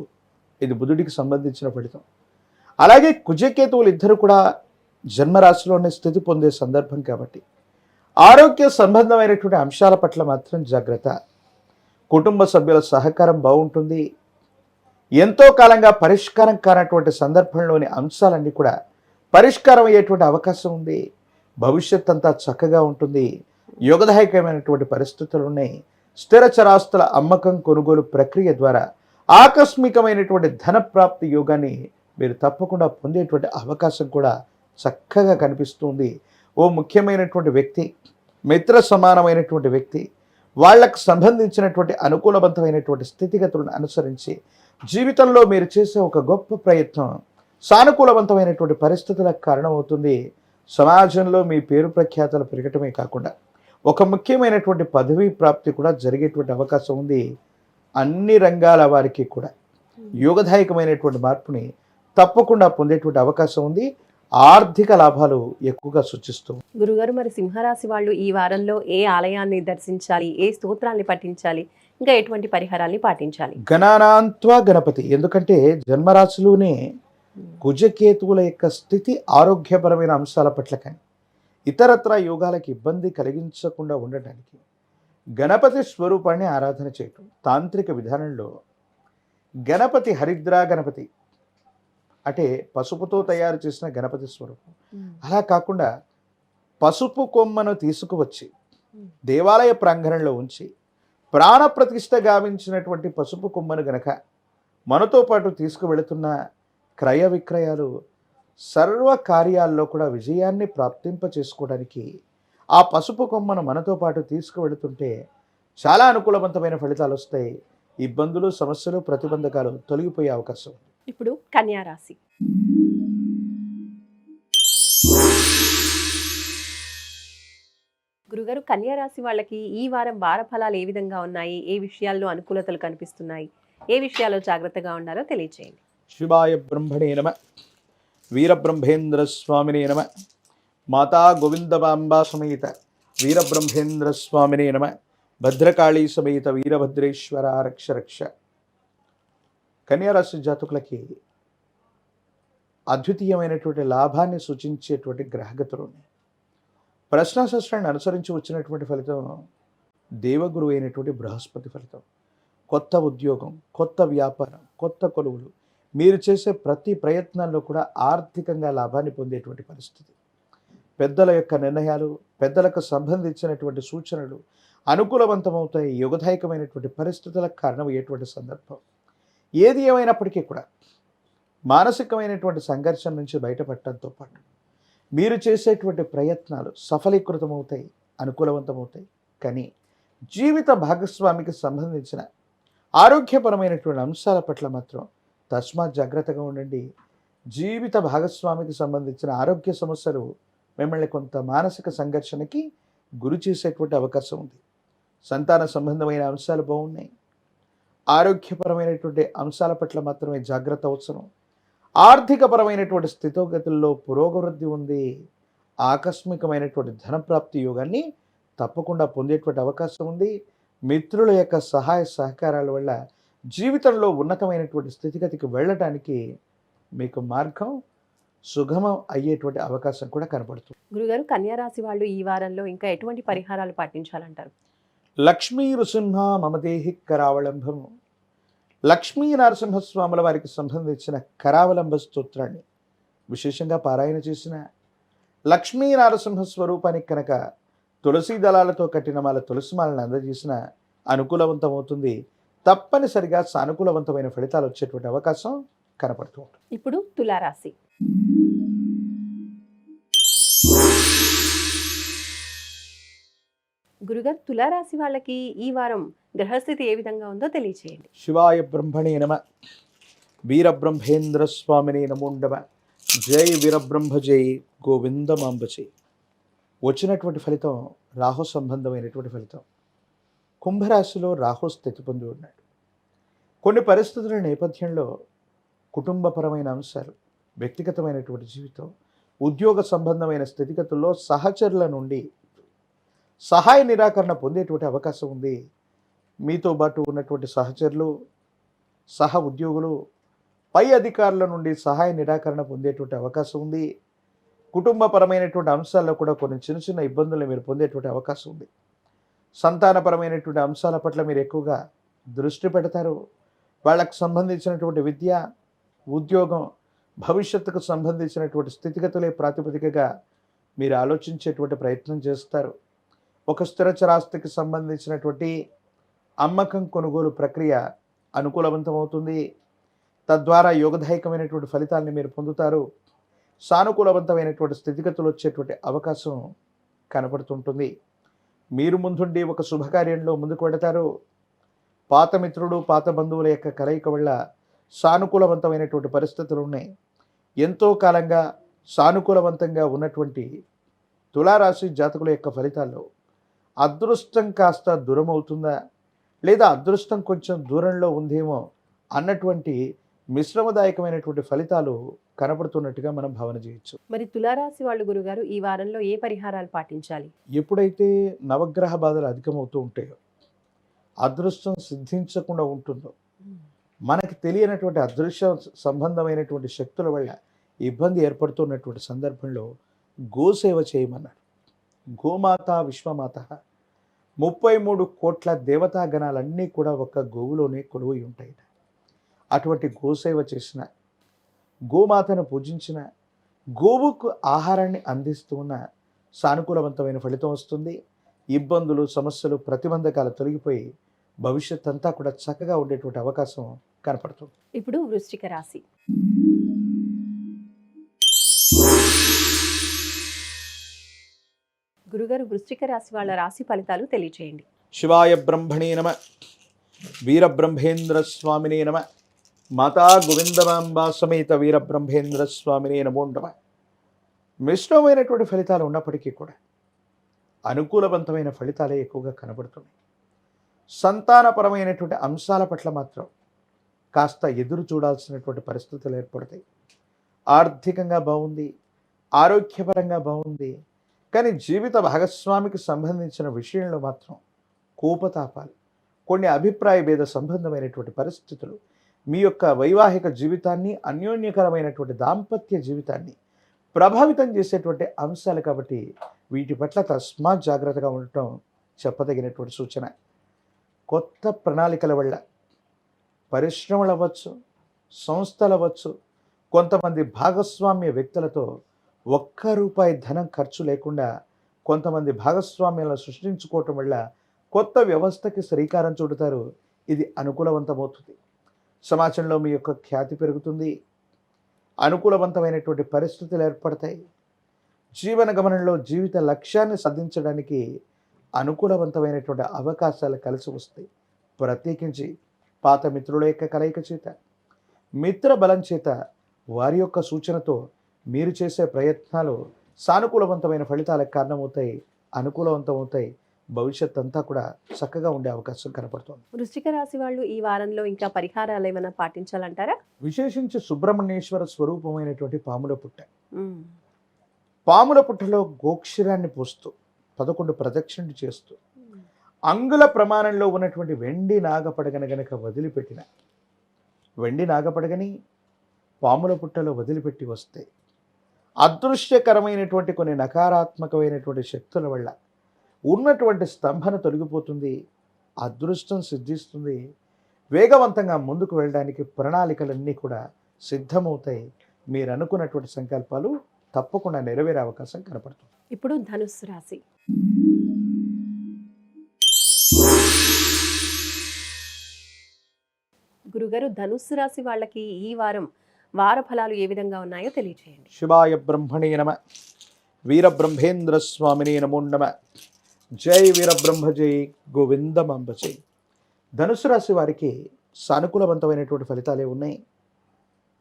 ఇది బుధుడికి సంబంధించిన ఫలితం. అలాగే కుజకేతువులు ఇద్దరు కూడా జన్మరాశిలోనే స్థితి పొందే సందర్భం కాబట్టి ఆరోగ్య సంబంధమైనటువంటి అంశాల పట్ల మాత్రం జాగ్రత్త. కుటుంబ సభ్యుల సహకారం బాగుంటుంది. ఎంతో కాలంగా పరిష్కారం కానటువంటి సందర్భంలోని అంశాలన్నీ కూడా పరిష్కారం అయ్యేటువంటి అవకాశం ఉంది. భవిష్యత్ అంతా చక్కగా ఉంటుంది. యోగదాయకమైనటువంటి పరిస్థితులు ఉన్నాయి. స్థిర చరాస్తుల అమ్మకం కొనుగోలు ప్రక్రియ ద్వారా ఆకస్మికమైనటువంటి ధన ప్రాప్తి యోగాన్ని మీరు తప్పకుండా పొందేటువంటి అవకాశం కూడా చక్కగా కనిపిస్తుంది. ఓ ముఖ్యమైనటువంటి వ్యక్తి, మిత్ర సమానమైనటువంటి వ్యక్తి, వాళ్లకు సంబంధించినటువంటి అనుకూలవంతమైనటువంటి స్థితిగతులను అనుసరించి జీవితంలో మీరు చేసే ఒక గొప్ప ప్రయత్నం సానుకూలవంతమైనటువంటి పరిస్థితులకు కారణమవుతుంది. సమాజంలో మీ పేరు ప్రఖ్యాతలు పెరగటమే కాకుండా ఒక ముఖ్యమైనటువంటి పదవీ ప్రాప్తి కూడా జరిగేటువంటి అవకాశం ఉంది. అన్ని రంగాల వారికి కూడా యోగదాయకమైనటువంటి మార్పుని తప్పకుండా పొందేటువంటి అవకాశం ఉంది. ఆర్థిక లాభాలు ఎక్కువగా సూచిస్తుంది. గురుగారు, మరి సింహరాశి వాళ్ళు ఈ వారంలో ఏ ఆలయాన్ని దర్శించాలి, ఏ స్తోత్రాన్ని పఠించాలి, ఇంకా ఎటువంటి పరిహారాన్ని పాటించాలి? గణానాంత్వా గణపతి. ఎందుకంటే జన్మరాశిలోనే కుజకేతువుల యొక్క స్థితి ఆరోగ్యపరమైన అంశాల పట్ల కానీ ఇతరత్ర యోగాలకు ఇబ్బంది కలిగించకుండా ఉండటానికి గణపతి స్వరూపాన్ని ఆరాధన చేయటం. తాంత్రిక విధానంలో గణపతి హరిద్రా గణపతి అంటే పసుపుతో తయారు చేసిన గణపతి స్వరూపం. అలా కాకుండా పసుపు కొమ్మను తీసుకువచ్చి దేవాలయ ప్రాంగణంలో ఉంచి ప్రాణప్రతిష్ఠ గావించినటువంటి పసుపు కొమ్మను గనక మనతో పాటు తీసుకువెళుతున్న క్రయ విక్రయాలు సర్వ కార్యాల్లో కూడా విజయాన్ని ప్రాప్తింప చేసుకోవడానికి ఆ పసుపు కొమ్మను మనతో పాటు తీసుకువెళుతుంటే చాలా అనుకూలవంతమైన ఫలితాలు వస్తాయి. ఇబ్బందులు, సమస్యలు, ప్రతిబంధకాలు తొలగిపోయే అవకాశం. ఇప్పుడు కన్యా రాశి. గురుగారు, కన్యా రాశి వాళ్ళకి ఈ వారం వార ఫలాలు ఏ విధంగా ఉన్నాయి, ఏ విషయాల్లో అనుకూలతలు కనిపిస్తున్నాయి, ఏ విషయాల్లో జాగ్రత్తగా ఉండాలో తెలియచేయండి. శివాయ బ్రహ్మణే నమ. వీరబ్రహ్మేంద్ర స్వామినే నమ. మాతా గోవిందమాంబా సమేత వీరబ్రహ్మేంద్ర స్వామినే నమ. భద్రకాళీ సమేత వీరభద్రేశ్వర రక్ష రక్ష. కన్యారాశి జాతకులకి అద్వితీయమైనటువంటి లాభాన్ని సూచించేటువంటి గ్రహగతులు ఉన్నాయి. ప్రశ్నాశాస్త్రాన్ని అనుసరించి వచ్చినటువంటి ఫలితం దేవగురు అయినటువంటి బృహస్పతి ఫలితం. కొత్త ఉద్యోగం, కొత్త వ్యాపారం, కొత్త కొలువులు, మీరు చేసే ప్రతి ప్రయత్నాల్లో కూడా ఆర్థికంగా లాభాన్ని పొందేటువంటి పరిస్థితి. పెద్దల యొక్క నిర్ణయాలు, పెద్దలకు సంబంధించినటువంటి సూచనలు అనుకూలవంతమవుతాయి. యోగదాయకమైనటువంటి పరిస్థితులకు కారణమయ్యేటువంటి సందర్భం. ఏది ఏమైనప్పటికీ కూడా మానసికమైనటువంటి సంఘర్షణ నుంచి బయటపడటంతో పాటు మీరు చేసేటువంటి ప్రయత్నాలు సఫలీకృతమవుతాయి, అనుకూలవంతమవుతాయి. కానీ జీవిత భాగస్వామికి సంబంధించిన ఆరోగ్యపరమైనటువంటి అంశాల పట్ల మాత్రం తస్మాత్ జాగ్రత్తగా ఉండండి. జీవిత భాగస్వామికి సంబంధించిన ఆరోగ్య సమస్యలు మిమ్మల్ని కొంత మానసిక సంఘర్షణకి గురి చేసేటువంటి అవకాశం ఉంది. సంతాన సంబంధమైన అంశాలు బాగున్నాయి. ఆరోగ్యపరమైనటువంటి అంశాల పట్ల మాత్రమే జాగ్రత్త అవసరం. ఆర్థికపరమైనటువంటి స్థితిగతుల్లో పురోగవృద్ధి ఉంది. ఆకస్మికమైనటువంటి ధనప్రాప్తి యోగాన్ని తప్పకుండా పొందేటువంటి అవకాశం ఉంది. మిత్రుల యొక్క సహాయ సహకారాల వల్ల జీవితంలో ఉన్నతమైనటువంటి స్థితిగతికి వెళ్ళటానికి మీకు మార్గం సుగమం అయ్యేటువంటి అవకాశం కూడా కనబడుతుంది. గురుగారు, కన్యా రాశి వాళ్ళు ఈ వారంలో ఇంకా ఎటువంటి పరిహారాలు పాటించాలంటారు? లక్ష్మీ నృసింహ మమదేహి కరావలంబం. లక్ష్మీ నరసింహస్వాముల వారికి సంబంధించిన కరావలంబ స్తోత్రాన్ని విశేషంగా పారాయణ చేసిన లక్ష్మీ నరసింహ స్వరూపానికి కనుక తులసి దళాలతో కట్టిన మాల తులసిమాలను అందజేసిన అనుకూలవంతమవుతుంది. తప్పనిసరిగా సానుకూలవంతమైన ఫలితాలు వచ్చేటువంటి అవకాశం కనపడుతూ ఉంటుంది. ఇప్పుడు తులారాశి. గురుగారు, తులారాశి వాళ్ళకి ఈ వారం గ్రహస్థితి ఏ విధంగా ఉందో తెలియచేయండి. శివాయ బ్రహ్మణే నమ. వీరబ్రహ్మేంద్ర స్వామినే నమో నమ. జై వీరబ్రహ్మ జై గోవిందమాంబ జై. వచ్చినటువంటి ఫలితం రాహు సంబంధమైనటువంటి ఫలితం. కుంభరాశిలో రాహు స్థితి పొంది ఉన్నాడు. కొన్ని పరిస్థితుల నేపథ్యంలో కుటుంబపరమైన అంశాలు, వ్యక్తిగతమైనటువంటి జీవితం, ఉద్యోగ సంబంధమైన స్థితిగతుల్లో సహచరుల నుండి సహాయ నిరాకరణ పొందేటువంటి అవకాశం ఉంది. మీతో పాటు ఉన్నటువంటి సహచరులు, సహ ఉద్యోగులు, పై అధికారుల నుండి సహాయ నిరాకరణ పొందేటువంటి అవకాశం ఉంది. కుటుంబపరమైనటువంటి అంశాల్లో కూడా కొన్ని చిన్న చిన్న ఇబ్బందులు మీరు పొందేటువంటి అవకాశం ఉంది. సంతానపరమైనటువంటి అంశాల పట్ల మీరు ఎక్కువగా దృష్టి పెడతారు. వాళ్ళకు సంబంధించినటువంటి విద్య, ఉద్యోగం, భవిష్యత్తుకు సంబంధించినటువంటి స్థితిగతులే ప్రాతిపదికగా మీరు ఆలోచించేటువంటి ప్రయత్నం చేస్తారు. ఒక స్థిరచరాస్తికి సంబంధించినటువంటి అమ్మకం కొనుగోలు ప్రక్రియ అనుకూలవంతమవుతుంది. తద్వారా యోగదాయకమైనటువంటి ఫలితాలను మీరు పొందుతారు. సానుకూలవంతమైనటువంటి స్థితిగతులు వచ్చేటువంటి అవకాశం కనపడుతుంటుంది. మీరు ముందుండి ఒక శుభకార్యంలో ముందుకు వెడతారు. పాత మిత్రుడు, పాత బంధువుల యొక్క కలయిక వల్ల సానుకూలవంతమైనటువంటి పరిస్థితులు ఉన్నాయి. ఎంతో కాలంగా సానుకూలవంతంగా ఉన్నటువంటి తులారాశి జాతకుల యొక్క ఫలితాల్లో అదృష్టం కాస్త దూరం అవుతుందా, లేదా అదృష్టం కొంచెం దూరంలో ఉందేమో అన్నటువంటి మిశ్రమదాయకమైనటువంటి ఫలితాలు కనపడుతున్నట్టుగా మనం భావన చేయొచ్చు. మరి తులారాశి వాళ్ళు గురుగారు ఈ వారంలో ఏ పరిహారాలు పాటించాలి? ఎప్పుడైతే నవగ్రహ బాధలు అధికమవుతూ ఉంటాయో, అదృష్టం సిద్ధించకుండా ఉంటుందో, మనకి తెలియనటువంటి అదృశ్య సంబంధమైనటువంటి శక్తుల వల్ల ఇబ్బంది ఏర్పడుతున్నటువంటి సందర్భంలో గోసేవ చేయమన్నారు. గోమాత విశ్వమాత, 33 కోట్ల దేవతాగణాలన్నీ కూడా ఒక్క గోవులోనే కొలువై ఉంటాయి. అటువంటి గోసేవ చేసిన, గోమాతను పూజించిన, గోవుకు ఆహారాన్ని అందిస్తూ ఉన్న సానుకూలవంతమైన ఫలితం వస్తుంది. ఇబ్బందులు, సమస్యలు, ప్రతిబంధకాలు తొలగిపోయి భవిష్యత్ అంతా కూడా చక్కగా ఉండేటువంటి అవకాశం కనపడుతుంది. ఇప్పుడు వృశ్చిక రాశి. గురుగారు, వృశ్చిక రాశి వాళ్ళ రాశి ఫలితాలు తెలియచేయండి. శివాయ బ్రహ్మణే నమ, వీరబ్రహ్మేంద్ర స్వామినే నమ, మాతా గోవిందమాంబా సమేత వీరబ్రహ్మేంద్ర స్వామినే నమో నమ. మిశ్రమమైనటువంటి ఫలితాలు ఉన్నప్పటికీ కూడా అనుకూలవంతమైన ఫలితాలే ఎక్కువగా కనబడుతున్నాయి. సంతానపరమైనటువంటి అంశాల పట్ల మాత్రం కాస్త ఎదురు చూడాల్సినటువంటి పరిస్థితులు ఏర్పడతాయి. ఆర్థికంగా బాగుంది, ఆరోగ్యపరంగా బాగుంది, కానీ జీవిత భాగస్వామికి సంబంధించిన విషయంలో మాత్రం కోపతాపాలు, కొన్ని అభిప్రాయ భేద సంబంధమైనటువంటి పరిస్థితులు మీ యొక్క వైవాహిక జీవితాన్ని, అన్యోన్యకరమైనటువంటి దాంపత్య జీవితాన్ని ప్రభావితం చేసేటువంటి అంశాలు. కాబట్టి వీటి పట్ల తస్మాత్ జాగ్రత్తగా ఉండటం చెప్పదగినటువంటి సూచన. కొత్త ప్రణాళికల వల్ల పరిశ్రమలు అవ్వచ్చు, సంస్థలు అవ్వచ్చు, కొంతమంది భాగస్వామ్య వ్యక్తులతో ₹1 ధనం ఖర్చు లేకుండా కొంతమంది భాగస్వామ్యాలను సృష్టించుకోవటం వల్ల కొత్త వ్యవస్థకి శ్రీకారం చుడతారు. ఇది అనుకూలవంతమవుతుంది. సమాజంలో మీ యొక్క ఖ్యాతి పెరుగుతుంది. అనుకూలవంతమైనటువంటి పరిస్థితులు ఏర్పడతాయి. జీవన గమనంలో జీవిత లక్ష్యాన్ని సాధించడానికి అనుకూలవంతమైనటువంటి అవకాశాలు కలిసి వస్తాయి. ప్రత్యేకించి పాత మిత్రుల యొక్క కలయిక చేత, మిత్ర బలం చేత, వారి యొక్క సూచనతో మీరు చేసే ప్రయత్నాలు సానుకూలవంతమైన ఫలితాలకు కారణమవుతాయి, అనుకూలవంతమవుతాయి. భవిష్యత్ అంతా కూడా చక్కగా ఉండే అవకాశం కనపడుతుంది. వృశ్చిక రాశి వాళ్ళు ఈ వారంలో ఇంకా పరిహారాలు ఏమైనా పాటించాలంటారా? విశేషించి సుబ్రహ్మణ్యేశ్వర స్వరూపమైనటువంటి పాముల పుట్ట, పాముల పుట్టలో గోక్షీరాన్ని పోస్తూ 11 ప్రదక్షిణలు చేస్తూ అంగుళ ప్రమాణంలో ఉన్నటువంటి వెండి నాగపడగని గనక వదిలిపెట్టిన, వెండి నాగపడగని పాముల పుట్టలో వదిలిపెట్టి వస్తే అదృశ్యకరమైనటువంటి కొన్ని నకారాత్మకమైనటువంటి శక్తుల వల్ల ఉన్నటువంటి స్తంభన తొలగిపోతుంది. అదృష్టం సిద్ధిస్తుంది. వేగవంతంగా ముందుకు వెళ్ళడానికి ప్రణాళికలన్నీ కూడా సిద్ధమవుతాయి. మీరు అనుకున్నటువంటి సంకల్పాలు తప్పకుండా నెరవేరే అవకాశం కనపడుతుంది. ఇప్పుడు ధనుస్సు రాశి. గురుగారు, ధనుస్సు రాశి వాళ్ళకి ఈ వార ఫలాలు ఏ విధంగా ఉన్నాయో తెలియచేయండి. శివాయ బ్రహ్మణే నమ, వీరబ్రహ్మేంద్ర స్వామినే నమో నమ. జై వీరబ్రహ్మ జై గోవిందమాంబ జై. ధనుసు రాశి వారికి సానుకూలవంతమైనటువంటి ఫలితాలే ఉన్నాయి.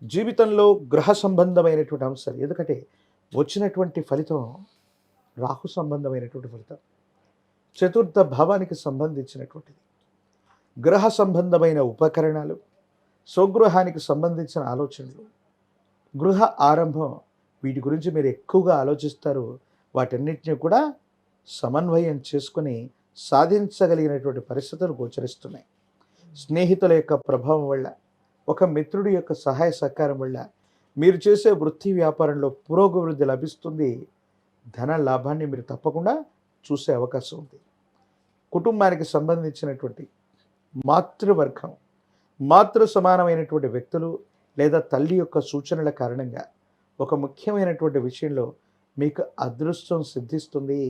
జీవితంలో గ్రహ సంబంధమైనటువంటి అంశాలు, ఎందుకంటే వచ్చినటువంటి ఫలితం రాహు సంబంధమైనటువంటి ఫలితం, చతుర్థ భావానికి సంబంధించినటువంటిది. గ్రహ సంబంధమైన ఉపకరణాలు, స్వగృహానికి సంబంధించిన ఆలోచనలు, గృహ ఆరంభం, వీటి గురించి మీరు ఎక్కువగా ఆలోచిస్తారు. వాటన్నిటిని కూడా సమన్వయం చేసుకుని సాధించగలిగినటువంటి పరిస్థితులు గోచరిస్తున్నాయి. స్నేహితుల యొక్క ప్రభావం వల్ల, ఒక మిత్రుడి యొక్క సహాయ సహకారం వల్ల మీరు చేసే వృత్తి వ్యాపారంలో పురోగవృద్ధి లభిస్తుంది. ధన లాభాన్ని మీరు తప్పకుండా చూసే అవకాశం ఉంది. కుటుంబానికి సంబంధించినటువంటి మాతృవర్గం, మాతృ సమానమైనటువంటి వ్యక్తులు లేదా తల్లి యొక్క సూచనల కారణంగా ఒక ముఖ్యమైనటువంటి విషయంలో మీకు అదృష్టం సిద్ధిస్తుంది.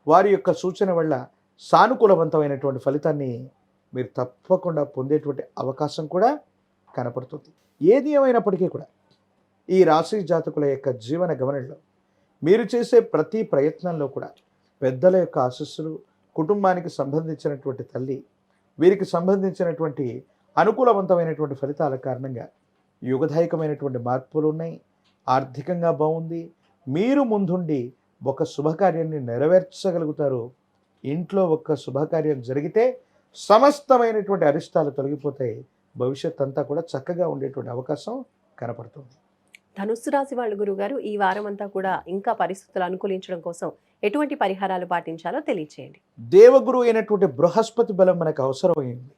వారి యొక్క సూచన వల్ల సానుకూలవంతమైనటువంటి ఫలితాన్ని మీరు తప్పకుండా పొందేటువంటి అవకాశం కూడా కనపడుతుంది. ఏది ఏమైనప్పటికీ కూడా ఈ రాశి జాతకుల యొక్క జీవన గమనంలో మీరు చేసే ప్రతి ప్రయత్నంలో కూడా పెద్దల యొక్క ఆశీస్సులు, కుటుంబానికి సంబంధించినటువంటి తల్లి, వీరికి సంబంధించినటువంటి అనుకూలవంతమైనటువంటి ఫలితాల కారణంగా యుగదాయకమైనటువంటి మార్పులు ఉన్నాయి. ఆర్థికంగా బాగుంది. మీరు ముందుండి ఒక శుభకార్యాన్ని నెరవేర్చగలుగుతారు. ఇంట్లో ఒక శుభకార్యం జరిగితే సమస్తమైనటువంటి అరిష్టాలు తొలగిపోతాయి. భవిష్యత్ అంతా కూడా చక్కగా ఉండేటువంటి అవకాశం కనపడుతుంది. ధనుస్సు రాశి వాళ్ళు గురుగారు ఈ వారం అంతా కూడా ఇంకా పరిస్థితులు అనుకూలించడం కోసం ఎటువంటి పరిహారాలు పాటించాలో తెలియచేయండి. దేవగురు అయినటువంటి బృహస్పతి బలం మనకు అవసరమైంది.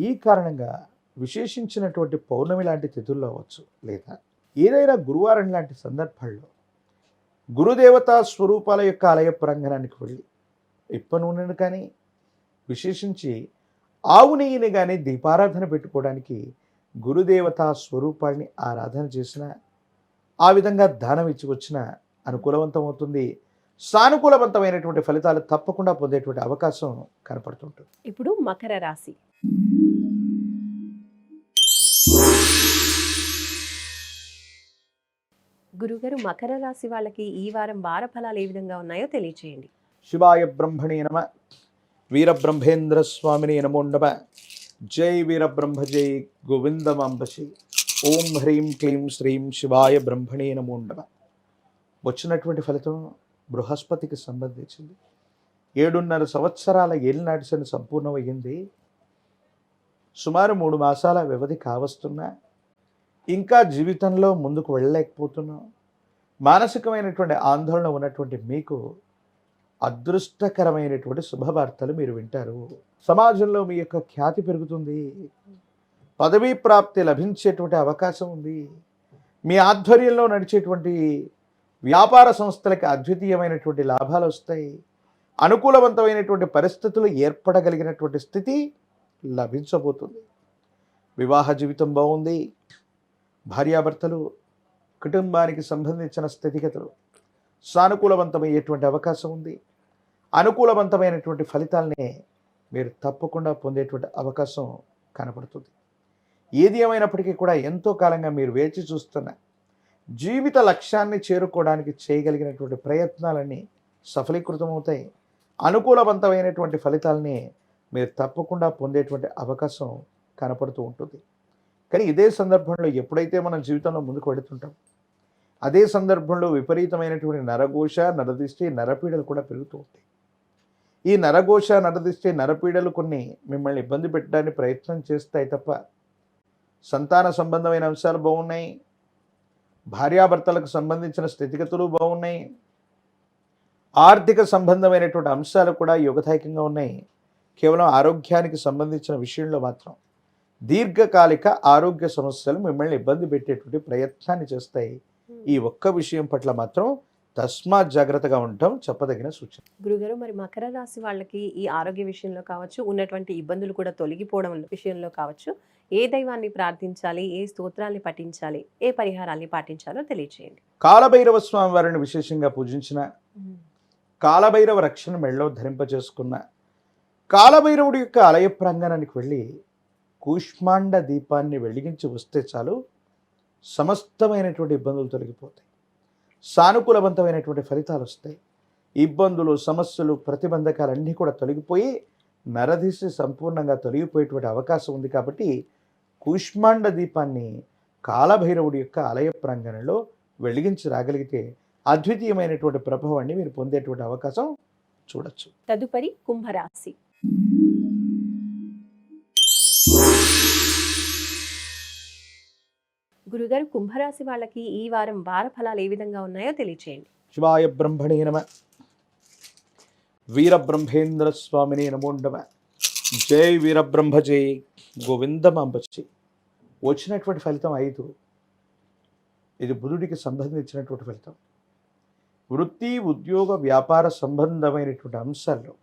ఈ కారణంగా విశేషించినటువంటి పౌర్ణమి లాంటి తిథుల్లో అవ్వచ్చు, లేదా ఏదైనా గురువారం లాంటి సందర్భాల్లో గురుదేవతా స్వరూపాల యొక్క ఆలయ ప్రాంగణానికి వెళ్ళి ఇప్ప నూనెను కానీ, విశేషించి ఆవు నెయ్యిని కానీ దీపారాధన పెట్టుకోవడానికి గురుదేవతా స్వరూపాన్ని ఆరాధన చేసిన, ఆ విధంగా దానం ఇచ్చి వచ్చిన అనుకూలవంతం అవుతుంది. సానుకూలవంతమైనటువంటి ఫలితాలు తప్పకుండా పొందేటువంటి అవకాశం కనపడుతుంటుంది. ఇప్పుడు మకర రాశి. గురుగారు, మకర రాశి వాళ్ళకి ఈ వారం వార ఫలాలు ఏ విధంగా ఉన్నాయో తెలియచేయండి. శివాయ బ్రహ్మణే నమ, వీరబ్రహ్మేంద్ర స్వామిని నమో నమ. జై వీరబ్రహ్మ జై గోవిందమాంబశి. ఓం హ్రీం క్లీం శ్రీం శివాయ బ్రహ్మణే నమో నమ. వచ్చినటువంటి ఫలితం బృహస్పతికి సంబంధించింది. 7.5 సంవత్సరాల ఏలినాటి శని సంపూర్ణమయ్యింది. సుమారు 3 మాసాల వ్యవధి కావస్తున్నా ఇంకా జీవితంలో ముందుకు వెళ్ళలేకపోతున్నాం. మానసికమైనటువంటి ఆందోళన ఉన్నటువంటి మీకు అదృష్టకరమైనటువంటి శుభవార్తలు మీరు వింటారు. సమాజంలో మీ యొక్క ఖ్యాతి పెరుగుతుంది. పదవీ ప్రాప్తి లభించేటువంటి అవకాశం ఉంది. మీ ఆధ్వర్యంలో నడిచేటువంటి వ్యాపార సంస్థలకి అద్వితీయమైనటువంటి లాభాలు వస్తాయి. అనుకూలవంతమైనటువంటి పరిస్థితులు ఏర్పడగలిగినటువంటి స్థితి లభించబోతుంది. వివాహ జీవితం బాగుంది. భార్యాభర్తలు, కుటుంబానికి సంబంధించిన స్థితిగతులు సానుకూలవంతమయ్యేటువంటి అవకాశం ఉంది. అనుకూలవంతమైనటువంటి ఫలితాలనే మీరు తప్పకుండా పొందేటువంటి అవకాశం కనపడుతుంది. ఏది ఏమైనప్పటికీ కూడా ఎంతో కాలంగా మీరు వేచి చూస్తున్న జీవిత లక్ష్యాన్ని చేరుకోవడానికి చేయగలిగినటువంటి ప్రయత్నాలన్నీ సఫలీకృతమవుతాయి. అనుకూలవంతమైనటువంటి ఫలితాలని మీరు తప్పకుండా పొందేటువంటి అవకాశం కనపడుతూ ఉంటుంది. కానీ ఇదే సందర్భంలో ఎప్పుడైతే మనం జీవితంలో ముందుకు వెళుతుంటాం, అదే సందర్భంలో విపరీతమైనటువంటి నరఘోష, నరదిష్టి, నరపీడలు కూడా పెరుగుతూ ఉంటాయి. ఈ నరఘోష, నరదిష్టి, నరపీడలు కొన్ని మిమ్మల్ని ఇబ్బంది పెట్టడానికి ప్రయత్నం చేస్తాయి తప్ప సంతాన సంబంధమైన అంశాలు బాగున్నాయి. భార్యాభర్తలకు సంబంధించిన స్థితిగతులు బాగున్నాయి. ఆర్థిక సంబంధమైనటువంటి అంశాలు కూడా యోగదాయకంగా ఉన్నాయి. కేవలం ఆరోగ్యానికి సంబంధించిన విషయంలో మాత్రం దీర్ఘకాలిక ఆరోగ్య సమస్యలు మిమ్మల్ని ఇబ్బంది పెట్టేటువంటి ప్రయత్నాన్ని చేస్తాయి. ఈ ఒక్క విషయం పట్ల మాత్రం తస్మాత్ జాగ్రత్తగా ఉండటం చెప్పదగిన సూచన. గురుగారు, మరి మకర రాశి వాళ్ళకి ఈ ఆరోగ్య విషయంలో కావచ్చు, ఉన్నటువంటి ఇబ్బందులు కూడా తొలగిపోవడం విషయంలో కావచ్చు, ఏ దైవాన్ని ప్రార్థించాలి, ఏ స్తోత్రాన్ని పఠించాలి, ఏ పరిహారాన్ని పాటించాలో తెలియచేయండి. కాలభైరవ స్వామి వారిని విశేషంగా పూజించిన, కాలభైరవ రక్షణ మెళ్ళలో ధరింపజేసుకున్న, కాలభైరవుడి యొక్క ఆలయ ప్రాంగణానికి వెళ్ళి కూష్మాండ దీపాన్ని వెలిగించి వస్తే చాలు, సమస్తమైనటువంటి ఇబ్బందులు తొలగిపోతాయి. సానుకూలవంతమైనటువంటి ఫలితాలు వస్తాయి. ఇబ్బందులు, సమస్యలు, ప్రతిబంధకాలన్నీ కూడా తొలగిపోయి నరదిశ సంపూర్ణంగా తొలగిపోయేటువంటి అవకాశం ఉంది. కాబట్టి కూష్మాండ దీపాన్ని కాలభైరవుడి యొక్క ఆలయ ప్రాంగణంలో వెలిగించి రాగలిగితే అద్వితీయమైనటువంటి ప్రభావాన్ని మీరు పొందేటువంటి అవకాశం చూడొచ్చు. తదుపరి కుంభరాశి. గురుగారు కుంభరాశి వాళ్ళకి ఈ వారం వార ఫలాలు ఏ విధంగా ఉన్నాయో తెలియచేయండి. శివాయ బ్రహ్మణే నమ. వీరబ్రహ్మేంద్ర స్వామినే నమో నమ. జై వీరబ్రహ్మ జై గోవిందమాంబచి. వచ్చినటువంటి ఫలితం 5. ఇది బుధుడికి సంబంధించినటువంటి ఫలితం. వృత్తి ఉద్యోగ వ్యాపార సంబంధమైనటువంటి అంశాల్లో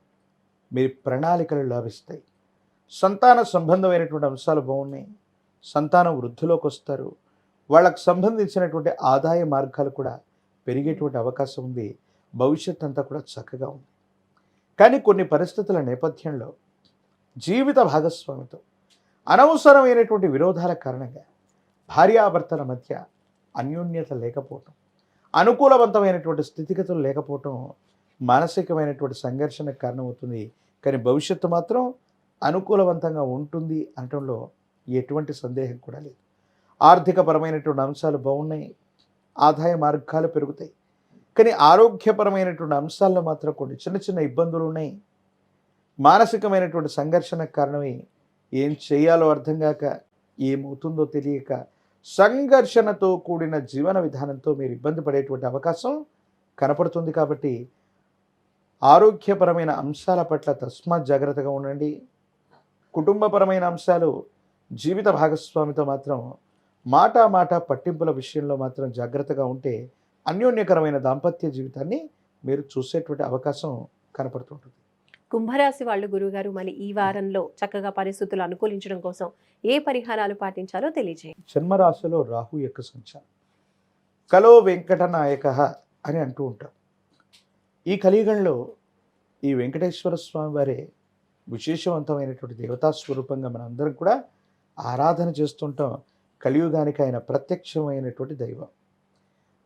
మీ ప్రణాళికలు లాభిస్తాయి. సంతాన సంబంధమైనటువంటి అంశాలు బాగున్నాయి. సంతానం వృద్ధిలోకి వస్తారు. వాళ్ళకు సంబంధించినటువంటి ఆదాయ మార్గాలు కూడా పెరిగేటువంటి అవకాశం ఉంది. భవిష్యత్ అంతా కూడా చక్కగా ఉంది. కానీ కొన్ని పరిస్థితుల నేపథ్యంలో జీవిత భాగస్వామితో అనవసరమైనటువంటి విరోధాల కారణంగా భార్యాభర్తల మధ్య అన్యోన్యత లేకపోవటం, అనుకూలవంతమైనటువంటి స్థితిగతులు లేకపోవటం మానసికమైనటువంటి సంఘర్షణకు కారణమవుతుంది. కానీ భవిష్యత్తు మాత్రం అనుకూలవంతంగా ఉంటుంది అనటంలో ఎటువంటి సందేహం కూడా లేదు. ఆర్థికపరమైనటువంటి అంశాలు బాగున్నాయి. ఆదాయ మార్గాలు పెరుగుతాయి. కానీ ఆరోగ్యపరమైనటువంటి అంశాల్లో మాత్రం కొన్ని చిన్న చిన్న ఇబ్బందులు ఉన్నాయి. మానసికమైనటువంటి సంఘర్షణకు కారణమై ఏం చేయాలో అర్థం కాక, ఏమవుతుందో తెలియక సంఘర్షణతో కూడిన జీవన విధానంతో మీరు ఇబ్బంది పడేటువంటి అవకాశం కనపడుతుంది. కాబట్టి ఆరోగ్యపరమైన అంశాల పట్ల తస్మాత్ జాగ్రత్తగా ఉండండి. కుటుంబపరమైన అంశాలు, జీవిత భాగస్వామితో మాత్రం మాట పట్టింపుల విషయంలో మాత్రం జాగ్రత్తగా ఉంటే అన్యోన్యకరమైన దాంపత్య జీవితాన్ని మీరు చూసేటువంటి అవకాశం కనపడుతుంటుంది. కుంభరాశి వాళ్ళు గురుగారు మరి ఈ వారంలో చక్కగా పరిస్థితులు అనుకూలించడం కోసం ఏ పరిహారాలు పాటించాలో తెలియజేయండి. జన్మరాశిలో రాహు యొక్క సంచారం. కలో వెంకటనాయక అని అంటూ ఉంటాం. ఈ కలియుగంలో ఈ వెంకటేశ్వర స్వామి వారే విశేషవంతమైనటువంటి దేవతా స్వరూపంగా మనందరం కూడా ఆరాధన చేస్తుంటాం. కలియుగానికి ఆయన ప్రత్యక్షమైనటువంటి దైవం.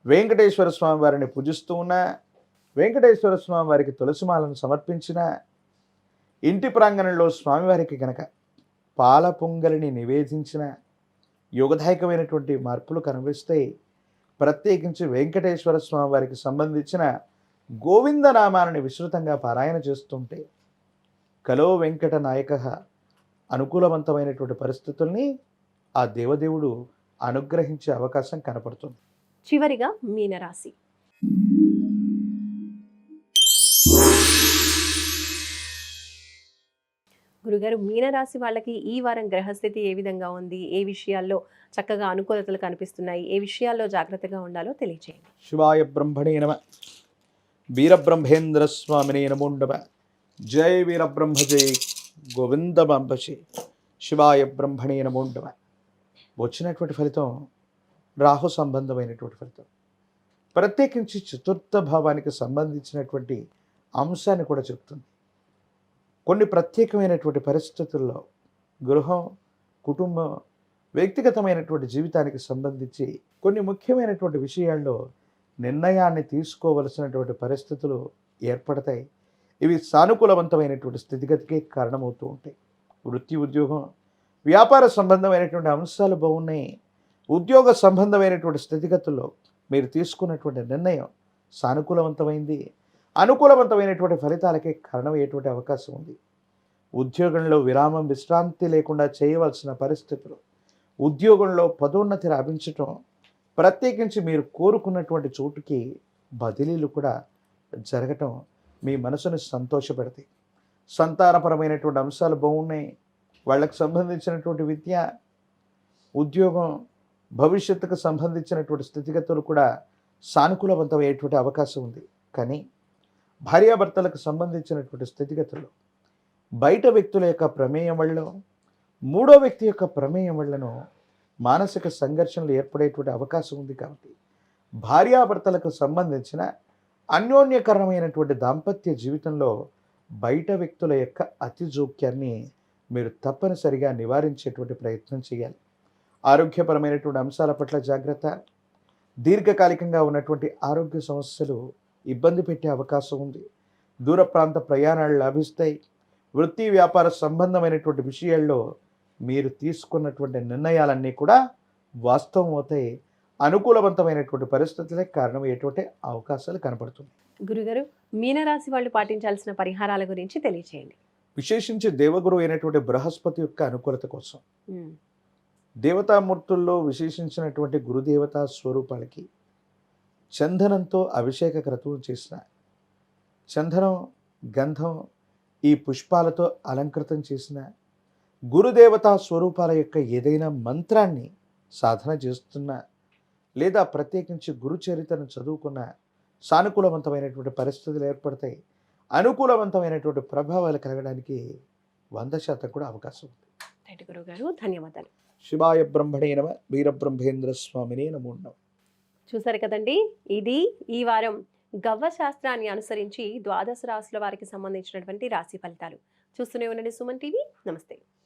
వెంకటేశ్వర స్వామి వారిని పూజిస్తూ ఉన్నా, వెంకటేశ్వర స్వామి వారికి తులసిమాలను సమర్పించిన, ఇంటి ప్రాంగణంలో స్వామివారికి గనక పాల పొంగలిని నివేదించిన యోగదాయకమైనటువంటి మార్పులు కనిపిస్తాయి. ప్రత్యేకించి వెంకటేశ్వర స్వామి వారికి సంబంధించిన గోవిందనామాలని విస్తృతంగా పారాయణ చేస్తుంటే కలో వెంకట నాయక అనుకూలవంతమైనటువంటి పరిస్థితుల్ని ఆ దేవదేవుడు అనుగ్రహించే అవకాశం కనపడుతుంది. చివరిగా మీనరాశి. గురుగారు మీనరాశి వాళ్ళకి ఈ వారం గ్రహస్థితి ఏ విధంగా ఉంది, ఏ విషయాల్లో చక్కగా అనుకూలతలు కనిపిస్తున్నాయి, ఏ విషయాల్లో జాగ్రత్తగా ఉండాలో తెలియజేయండి. శివాయ బ్రహ్మణే నమ. వీరబ్రహ్మేంద్ర స్వామినే నమో నమ. జై వీరబ్రహ్మ జై గోవిందమాంబచి. శివాయ బ్రహ్మణే నమో నమ. వచ్చినటువంటి ఫలితం రాహు సంబంధమైనటువంటి ఫలితం. ప్రత్యేకించి చతుర్థ భావానికి సంబంధించినటువంటి అంశాన్ని కూడా చెప్తుంది. కొన్ని ప్రత్యేకమైనటువంటి పరిస్థితుల్లో గృహం, కుటుంబం, వ్యక్తిగతమైనటువంటి జీవితానికి సంబంధించి కొన్ని ముఖ్యమైనటువంటి విషయాల్లో నిర్ణయాన్ని తీసుకోవలసినటువంటి పరిస్థితులు ఏర్పడతాయి. ఇవి సానుకూలవంతమైనటువంటి స్థితిగతికి కారణమవుతూ ఉంటాయి. వృత్తి, ఉద్యోగం, వ్యాపార సంబంధమైనటువంటి అంశాలు బాగున్నాయి. ఉద్యోగ సంబంధమైనటువంటి స్థితిగతుల్లో మీరు తీసుకున్నటువంటి నిర్ణయం సానుకూలవంతమైంది. అనుకూలవంతమైనటువంటి ఫలితాలకే కారణమయ్యేటువంటి అవకాశం ఉంది. ఉద్యోగంలో విరామం, విశ్రాంతి లేకుండా చేయవలసిన పరిస్థితులు, ఉద్యోగంలో పదోన్నతి లభించటం, ప్రత్యేకించి మీరు కోరుకున్నటువంటి చోటుకి బదిలీలు కూడా జరగటం మీ మనసుని సంతోషపెడతాయి. సంతానపరమైనటువంటి అంశాలు బాగున్నాయి. వాళ్ళకు సంబంధించినటువంటి విద్య, ఉద్యోగం, భవిష్యత్తుకు సంబంధించినటువంటి స్థితిగతులు కూడా సానుకూలవంతమయ్యేటువంటి అవకాశం ఉంది. కానీ భార్యాభర్తలకు సంబంధించినటువంటి స్థితిగతులు బయట వ్యక్తుల యొక్క ప్రమేయం వల్ల, మూడో వ్యక్తి యొక్క ప్రమేయం వల్లను మానసిక సంఘర్షణలు ఏర్పడేటువంటి అవకాశం ఉంది. కాబట్టి భార్యాభర్తలకు సంబంధించిన అన్యోన్యకరమైనటువంటి దాంపత్య జీవితంలో బయట వ్యక్తుల యొక్క అతి జోక్యాన్ని మీరు తప్పనిసరిగా నివారించేటువంటి ప్రయత్నం చేయాలి. ఆరోగ్యపరమైనటువంటి అంశాల పట్ల జాగ్రత్త. దీర్ఘకాలికంగా ఉన్నటువంటి ఆరోగ్య సమస్యలు ఇబ్బంది పెట్టే అవకాశం ఉంది. దూర ప్రాంత ప్రయాణాలు లాభిస్తాయి. వృత్తి, వ్యాపార సంబంధమైనటువంటి విషయాల్లో మీరు తీసుకున్నటువంటి నిర్ణయాలన్నీ కూడా వాస్తవం అవుతాయి. అనుకూలవంతమైనటువంటి పరిస్థితులే కారణమయ్యేటువంటి అవకాశాలు కనపడుతుంది. గురుగారు మీనరాశి వాళ్ళు పాటించాల్సిన పరిహారాల గురించి తెలియచేయండి. విశేషించి దేవగురు అయినటువంటి బృహస్పతి యొక్క అనుకూలత కోసం దేవతామూర్తుల్లో విశేషించినటువంటి గురుదేవతా స్వరూపాలకి చందనంతో అభిషేక క్రతువు చేసిన, చందనం గంధం ఈ పుష్పాలతో అలంకృతం చేసిన గురుదేవతా స్వరూపాల యొక్క ఏదైనా మంత్రాన్ని సాధన చేస్తున్న, లేదా ప్రత్యేకించి గురు చరిత్రను చదువుకున్న సానుకూలవంతమైనటువంటి పరిస్థితులు ఏర్పడతాయి. అనుకూలవంతమైనటువంటి ప్రభావాలు కలగడానికి 100% కూడా అవకాశం ఉంది. రైట్ గురుగారు, ధన్యవాదాలు. శివాయ బ్రహ్మణే నమ. వీరబ్రహ్మేంద్ర స్వామినే నమో నమః. చూసారు కదండి, ఇది ఈ వారం గవ్వ శాస్త్రాన్ని అనుసరించి ద్వాదశ రాశుల వారికి సంబంధించినటువంటి రాశి ఫలితాలు. చూస్తూనే ఉండండి సుమన్ టీవీ. నమస్తే.